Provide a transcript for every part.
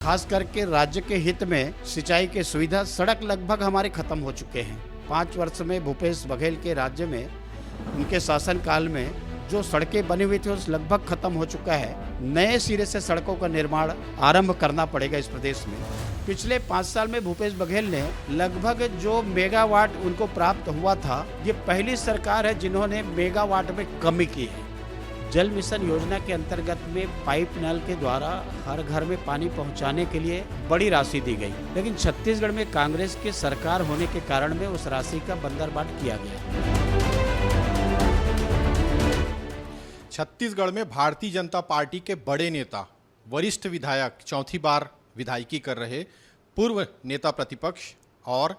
खास करके राज्य के हित में सिंचाई के सुविधा सड़क लगभग हमारे खत्म हो चुके हैं। 5 वर्ष में भूपेश बघेल के राज्य में उनके शासनकाल में जो सड़कें बनी हुई थी उस लगभग खत्म हो चुका है। नए सिरे से सड़कों का निर्माण आरंभ करना पड़ेगा इस प्रदेश में। पिछले 5 साल में भूपेश बघेल ने लगभग जो मेगावाट उनको प्राप्त हुआ था, ये पहली सरकार है जिन्होंने मेगावाट में कमी की है। जल मिशन योजना के अंतर्गत में पाइप नल के द्वारा हर घर में पानी पहुंचाने के लिए बड़ी राशि दी गई, लेकिन छत्तीसगढ़ में कांग्रेस की सरकार होने के कारण में उस राशि का बंदरबाट किया गया। छत्तीसगढ़ में भारतीय जनता पार्टी के बड़े नेता, वरिष्ठ विधायक, चौथी बार विधायकी कर रहे पूर्व नेता प्रतिपक्ष और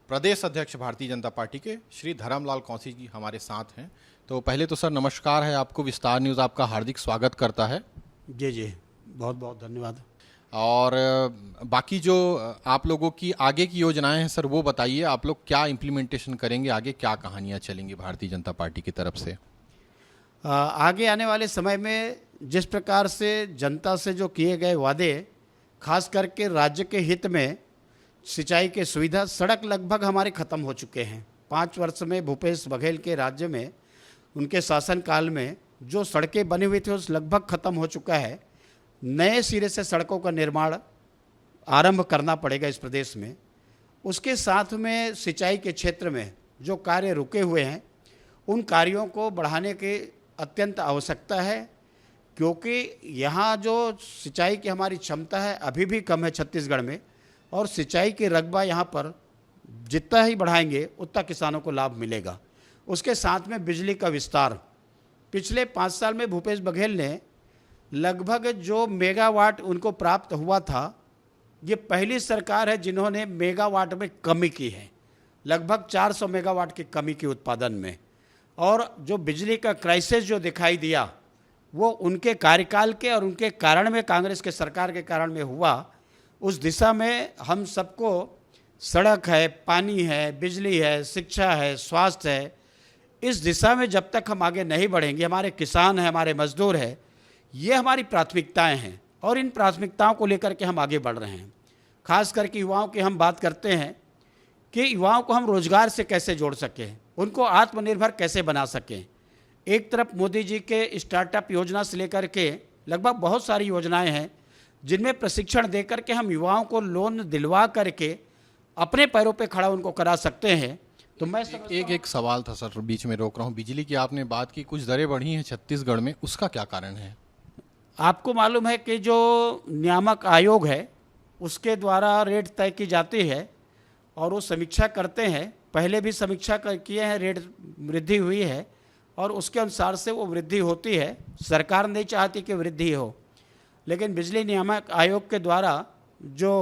प्रदेश अध्यक्ष भारतीय जनता पार्टी के श्री धर्मलाल कौशिक जी हमारे साथ हैं। तो पहले तो सर नमस्कार है आपको, विस्तार न्यूज़ आपका हार्दिक स्वागत करता है। जी बहुत बहुत धन्यवाद। और बाकी जो आप लोगों की आगे की योजनाएं हैं सर, वो बताइए, आप लोग क्या इम्प्लीमेंटेशन करेंगे, आगे क्या कहानियां चलेंगी भारतीय जनता पार्टी की तरफ से? आगे आने वाले समय में जिस प्रकार से जनता से जो किए गए वादे, खास करके राज्य के हित में सिंचाई के सुविधा सड़क लगभग हमारे ख़त्म हो चुके हैं। 5 वर्ष में भूपेश बघेल के राज्य में उनके शासनकाल में जो सड़कें बनी हुई थी उस लगभग ख़त्म हो चुका है। नए सिरे से सड़कों का निर्माण आरंभ करना पड़ेगा इस प्रदेश में। उसके साथ में सिंचाई के क्षेत्र में जो कार्य रुके हुए हैं उन कार्यों को बढ़ाने की अत्यंत आवश्यकता है, क्योंकि यहाँ जो सिंचाई की हमारी क्षमता है अभी भी कम है छत्तीसगढ़ में, और सिंचाई के रकबा यहाँ पर जितना ही बढ़ाएंगे उतना किसानों को लाभ मिलेगा। उसके साथ में बिजली का विस्तार, पिछले 5 साल में भूपेश बघेल ने लगभग जो मेगावाट उनको प्राप्त हुआ था, ये पहली सरकार है जिन्होंने मेगावाट में कमी की है, लगभग 400 मेगावाट की कमी की उत्पादन में। और जो बिजली का क्राइसिस जो दिखाई दिया वो उनके कार्यकाल के और उनके कारण में, कांग्रेस के सरकार के कारण में हुआ। उस दिशा में हम सबको सड़क है, पानी है, बिजली है, शिक्षा है, स्वास्थ्य है, इस दिशा में जब तक हम आगे नहीं बढ़ेंगे, हमारे किसान हैं, हमारे मजदूर हैं, ये हमारी प्राथमिकताएं हैं और इन प्राथमिकताओं को लेकर के हम आगे बढ़ रहे हैं। खास करके युवाओं की हम बात करते हैं कि युवाओं को हम रोजगार से कैसे जोड़ सकें, उनको आत्मनिर्भर कैसे बना सकें। एक तरफ मोदी जी के स्टार्टअप योजना से लेकर के लगभग बहुत सारी योजनाएं हैं जिनमें प्रशिक्षण दे करके हम युवाओं को लोन दिलवा करके अपने पैरों पे खड़ा उनको करा सकते हैं। तो मैं एक सवाल था सर, बीच में रोक रहा हूँ। बिजली की आपने बात की, कुछ दरें बढ़ी हैं छत्तीसगढ़ में, उसका क्या कारण है? आपको मालूम है कि जो नियामक आयोग है उसके द्वारा रेट तय की जाती है और वो समीक्षा करते हैं। पहले भी समीक्षा किए हैं, रेट वृद्धि हुई है और उसके अनुसार से वो वृद्धि होती है। सरकार नहीं चाहती कि वृद्धि हो, लेकिन बिजली नियामक आयोग के द्वारा जो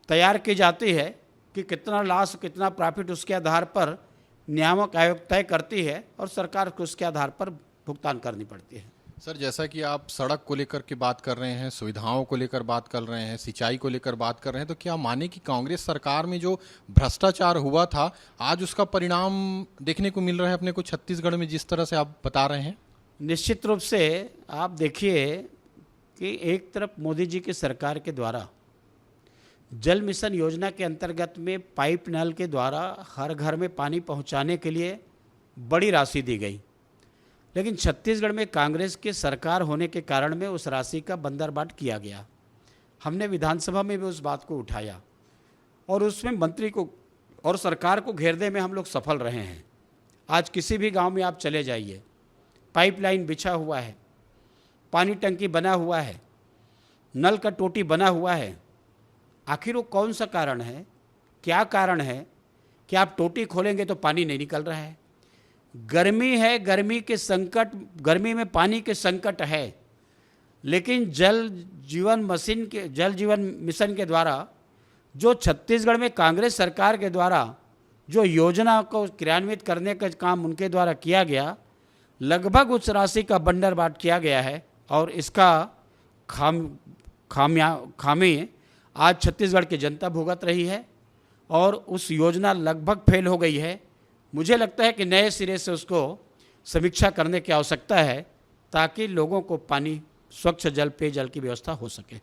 तैयार की जाती है कि कितना लॉस कितना प्रॉफिट, उसके आधार पर नियामक आयोग तय करती है और सरकार को उसके आधार पर भुगतान करनी पड़ती है। सर, जैसा कि आप सड़क को लेकर के बात कर रहे हैं, सुविधाओं को लेकर बात कर रहे हैं, सिंचाई को लेकर बात कर रहे हैं, तो क्या माने कि कांग्रेस सरकार में जो भ्रष्टाचार हुआ था आज उसका परिणाम देखने को मिल रहा है अपने को छत्तीसगढ़ में, जिस तरह से आप बता रहे हैं? निश्चित रूप से आप देखिए कि एक तरफ मोदी जी की सरकार के द्वारा जल मिशन योजना के अंतर्गत में पाइप नल के द्वारा हर घर में पानी पहुंचाने के लिए बड़ी राशि दी गई, लेकिन छत्तीसगढ़ में कांग्रेस की सरकार होने के कारण में उस राशि का बंदरबाट किया गया। हमने विधानसभा में भी उस बात को उठाया और उसमें मंत्री को और सरकार को घेरने में हम लोग सफल रहे हैं। आज किसी भी गांव में आप चले जाइए, पाइपलाइन बिछा हुआ है, पानी टंकी बना हुआ है, नल का टोटी बना हुआ है। आखिर वो कौन सा कारण है, क्या कारण है कि आप टोटी खोलेंगे तो पानी नहीं निकल रहा है? गर्मी है, गर्मी के संकट, गर्मी में पानी के संकट है, लेकिन जल जीवन मिशन के द्वारा जो छत्तीसगढ़ में कांग्रेस सरकार के द्वारा जो योजना को क्रियान्वित करने का काम उनके द्वारा किया गया, लगभग उस राशि का बंदरबाट किया गया है और इसका खामी आज छत्तीसगढ़ की जनता भुगत रही है और उस योजना लगभग फेल हो गई है। मुझे लगता है कि नए सिरे से उसको समीक्षा करने की आवश्यकता है ताकि लोगों को पानी स्वच्छ जल पेयजल की व्यवस्था हो सके।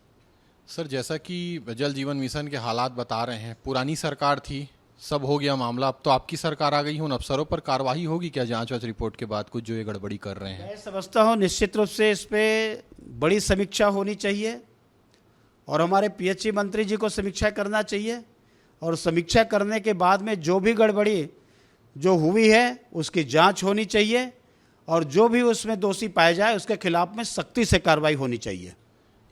सर, जैसा कि जल जीवन मिशन के हालात बता रहे हैं, पुरानी सरकार थी, सब हो गया मामला, अब तो आपकी सरकार आ गई, उन अफसरों पर कार्रवाई होगी क्या जांच वाच रिपोर्ट के बाद कुछ जो ये गड़बड़ी कर रहे हैं? मैं समझता हूँ निश्चित रूप से इस पे बड़ी समीक्षा होनी चाहिए और हमारे पीएचई मंत्री जी को समीक्षा करना चाहिए और समीक्षा करने के बाद में जो भी गड़बड़ी जो हुई है उसकी जांच होनी चाहिए और जो भी उसमें दोषी पाया जाए उसके खिलाफ में सख्ती से कार्रवाई होनी चाहिए।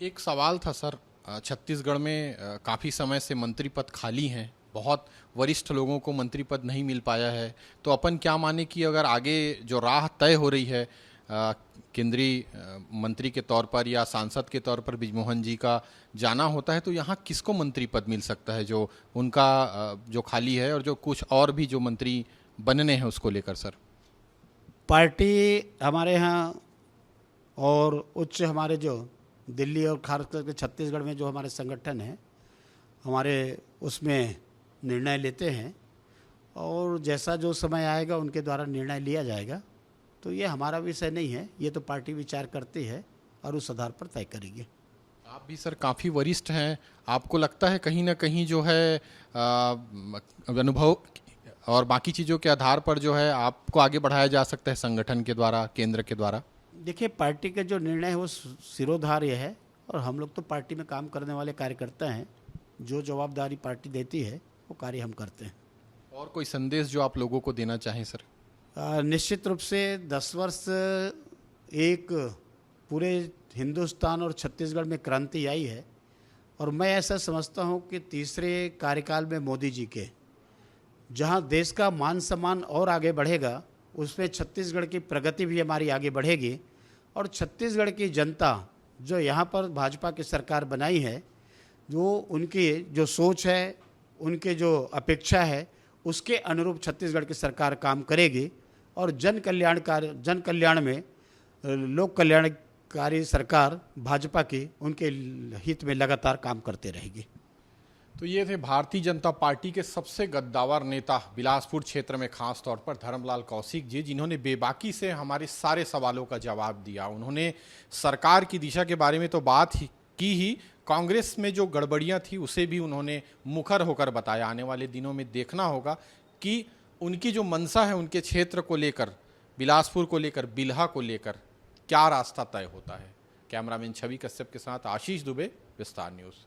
एक सवाल था सर, छत्तीसगढ़ में काफ़ी समय से मंत्री पद खाली हैं, बहुत वरिष्ठ लोगों को मंत्री पद नहीं मिल पाया है, तो अपन क्या माने कि अगर आगे जो राह तय हो रही है केंद्रीय मंत्री के तौर पर या सांसद के तौर पर बृजमोहन जी का जाना होता है, तो यहाँ किसको मंत्री पद मिल सकता है जो उनका जो खाली है और जो कुछ और भी जो मंत्री बनने हैं उसको लेकर? सर, पार्टी हमारे यहाँ और उच्च हमारे जो दिल्ली और खास करके छत्तीसगढ़ में जो हमारे संगठन हैं हमारे उसमें निर्णय लेते हैं और जैसा जो समय आएगा उनके द्वारा निर्णय लिया जाएगा। तो ये हमारा विषय नहीं है, ये तो पार्टी विचार करती है और उस आधार पर तय करेगी। आप भी सर काफ़ी वरिष्ठ हैं, आपको लगता है कहीं ना कहीं जो है अनुभव और बाकी चीज़ों के आधार पर जो है आपको आगे बढ़ाया जा सकता है संगठन के द्वारा, केंद्र के द्वारा? देखिए, पार्टी का जो निर्णय है वो सिरोधार्य है और हम लोग तो पार्टी में काम करने वाले कार्यकर्ता हैं, जो जवाबदारी पार्टी देती है वो कार्य हम करते हैं। और कोई संदेश जो आप लोगों को देना चाहें सर? निश्चित रूप से 10 वर्ष एक पूरे हिंदुस्तान और छत्तीसगढ़ में क्रांति आई है और मैं ऐसा समझता हूँ कि तीसरे कार्यकाल में मोदी जी के जहाँ देश का मान सम्मान और आगे बढ़ेगा उसमें छत्तीसगढ़ की प्रगति भी हमारी आगे बढ़ेगी और छत्तीसगढ़ की जनता जो यहाँ पर भाजपा की सरकार बनाई है, जो उनकी जो सोच है, उनके जो अपेक्षा है, उसके अनुरूप छत्तीसगढ़ की सरकार काम करेगी और जन कल्याण में लोक कल्याणकारी सरकार भाजपा की उनके हित में लगातार काम करते रहेगी। तो ये थे भारतीय जनता पार्टी के सबसे गद्दावर नेता बिलासपुर क्षेत्र में खास तौर पर धर्मलाल कौशिक जी, जिन्होंने बेबाकी से हमारे सारे सवालों का जवाब दिया। उन्होंने सरकार की दिशा के बारे में तो बात ही कांग्रेस में जो गड़बड़ियां थी उसे भी उन्होंने मुखर होकर बताया। आने वाले दिनों में देखना होगा कि उनकी जो मंशा है उनके क्षेत्र को लेकर, बिलासपुर को लेकर, बिल्हा को लेकर क्या रास्ता तय होता है। कैमरामैन छवि कश्यप के साथ आशीष दुबे, विस्तार न्यूज़।